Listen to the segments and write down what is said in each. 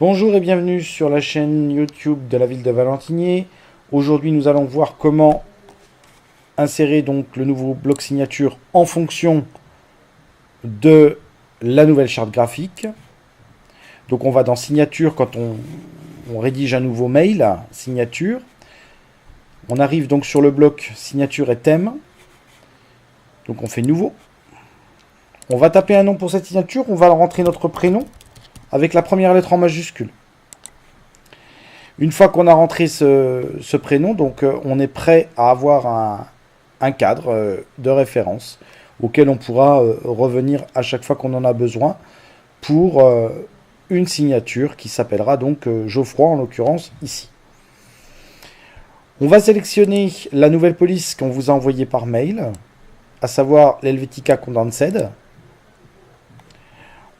Bonjour et bienvenue sur la chaîne YouTube de la ville de Valentinier. Aujourd'hui, nous allons voir comment insérer donc le nouveau bloc signature en fonction de la nouvelle charte graphique. Donc on va dans signature quand on rédige un nouveau mail, signature. On arrive donc sur le bloc signature et thème. Donc on fait nouveau. On va taper un nom pour cette signature, on va rentrer notre prénom avec la première lettre en majuscule. Une fois qu'on a rentré ce prénom, donc on est prêt à avoir un cadre de référence auquel on pourra revenir à chaque fois qu'on en a besoin pour une signature qui s'appellera donc Geoffroy en l'occurrence ici. On va sélectionner la nouvelle police qu'on vous a envoyée par mail, à savoir l'Helvetica Condensed.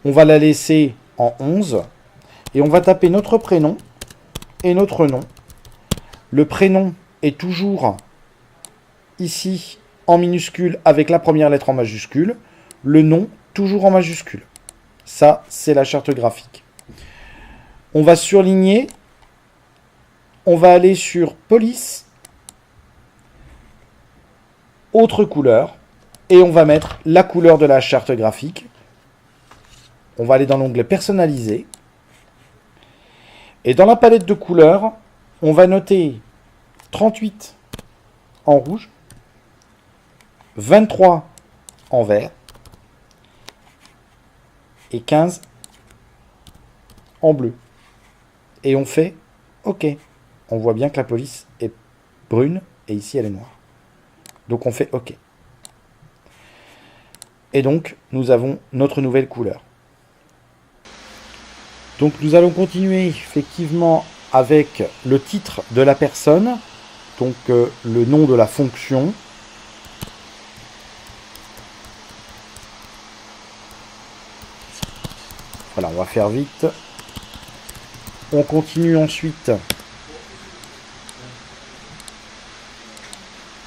On va la laisser en 11 et on va taper notre prénom et notre nom. Le prénom est toujours ici en minuscule avec la première lettre en majuscule. Le nom toujours en majuscule. Ça, c'est la charte graphique. On va surligner. On va aller sur police. Autre couleur. Et on va mettre la couleur de la charte graphique. On va aller dans l'onglet personnaliser. Et dans la palette de couleurs, on va noter 38 en rouge, 23 en vert et 15 en bleu. Et on fait OK. On voit bien que la police est brune et ici elle est noire. Donc on fait OK. Et donc nous avons notre nouvelle couleur. Donc nous allons continuer effectivement avec le titre de la personne, donc le nom de la fonction. Voilà, on va faire vite. On continue ensuite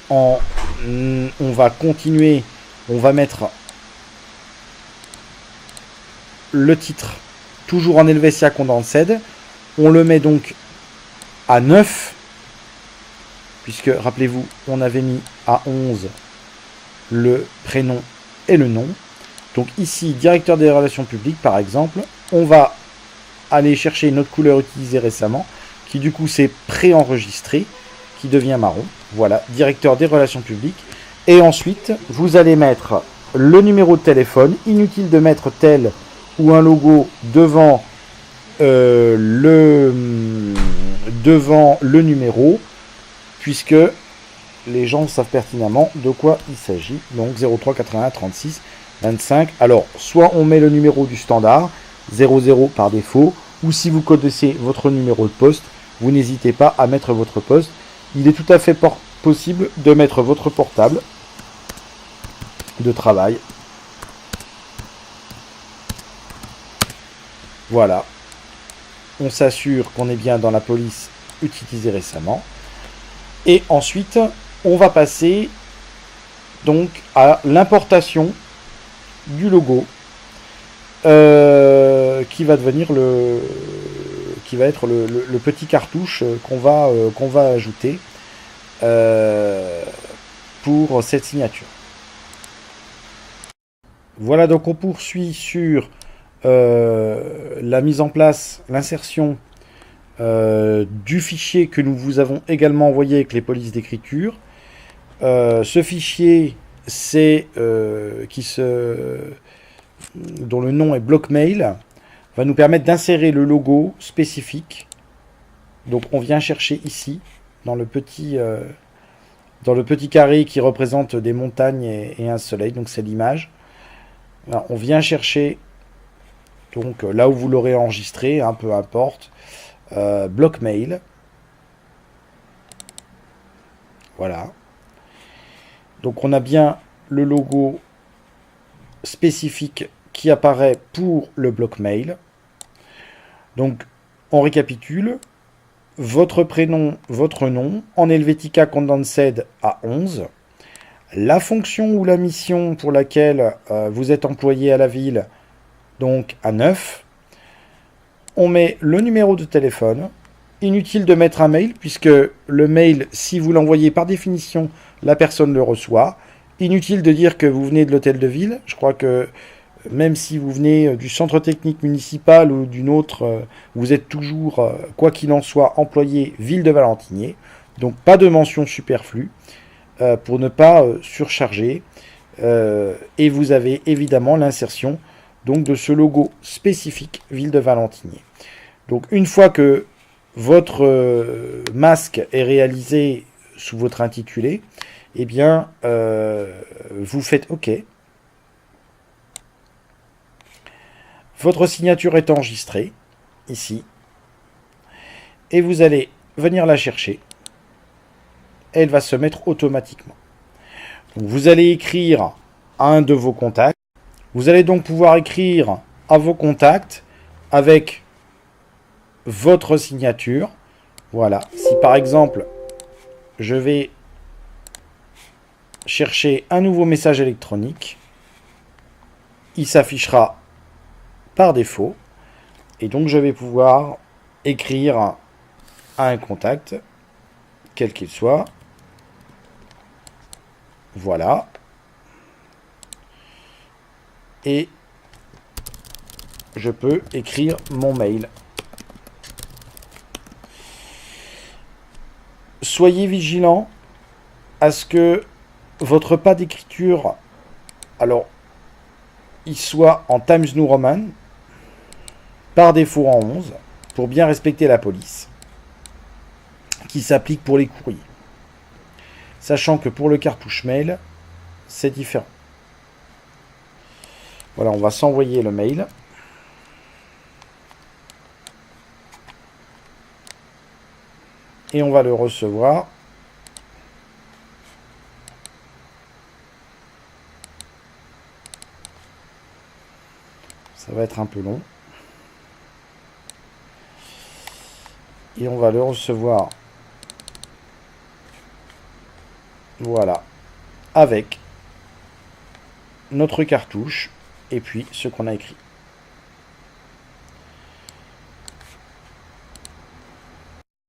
on va mettre le titre toujours en Helvetia Condensed. On le met donc à 9, puisque, rappelez-vous, on avait mis à 11 le prénom et le nom. Donc ici, directeur des relations publiques, par exemple, on va aller chercher notre couleur utilisée récemment, qui du coup s'est préenregistrée, qui devient marron. Voilà, directeur des relations publiques. Et ensuite, vous allez mettre le numéro de téléphone. Inutile de mettre tel ou un logo devant le numéro, puisque les gens savent pertinemment de quoi il s'agit. Donc 03 81 36 25. Alors, soit on met le numéro du standard, 00 par défaut, ou si vous connaissez votre numéro de poste, vous n'hésitez pas à mettre votre poste. Il est tout à fait possible de mettre votre portable de travail. Voilà. On s'assure qu'on est bien dans la police utilisée récemment. Et ensuite, on va passer donc à l'importation du logo qui va devenir le petit cartouche qu'on va ajouter pour cette signature. Voilà, donc on poursuit sur la mise en place, l'insertion du fichier que nous vous avons également envoyé avec les polices d'écriture. Ce fichier, c'est dont le nom est bloc-mail, va nous permettre d'insérer le logo spécifique. Donc on vient chercher ici, dans le petit carré qui représente des montagnes et un soleil, donc c'est l'image. On vient chercher donc là où vous l'aurez enregistré, peu importe, bloc mail. Voilà. Donc on a bien le logo spécifique qui apparaît pour le bloc mail. Donc on récapitule. Votre prénom, votre nom, en Helvetica Condensed à 11. La fonction ou la mission pour laquelle vous êtes employé à la ville, donc à 9. on met le numéro de téléphone. Inutile de mettre un mail, puisque le mail, si vous l'envoyez par définition, la personne le reçoit. Inutile de dire que vous venez de l'hôtel de ville. Je crois que même si vous venez du centre technique municipal ou d'une autre, vous êtes toujours, quoi qu'il en soit, employé ville de Valentinier. Donc pas de mention superflue pour ne pas surcharger. Et vous avez évidemment l'insertion donc de ce logo spécifique ville de Valentinier. Donc une fois que votre masque est réalisé sous votre intitulé, eh bien vous faites OK. Votre signature est enregistrée ici et vous allez venir la chercher. Elle va se mettre automatiquement. Donc vous allez écrire à un de vos contacts. Vous allez donc pouvoir écrire à vos contacts avec votre signature. Voilà. Si par exemple, je vais chercher un nouveau message électronique, il s'affichera par défaut. Et donc je vais pouvoir écrire à un contact, quel qu'il soit. Voilà. Et je peux écrire mon mail. Soyez vigilant à ce que votre pas d'écriture, alors, il soit en Times New Roman, par défaut en 11, pour bien respecter la police, qui s'applique pour les courriers. Sachant que pour le cartouche mail, c'est différent. Voilà, on va s'envoyer le mail. Et on va le recevoir. Ça va être un peu long. Et on va le recevoir. Voilà. Avec notre cartouche et puis ce qu'on a écrit.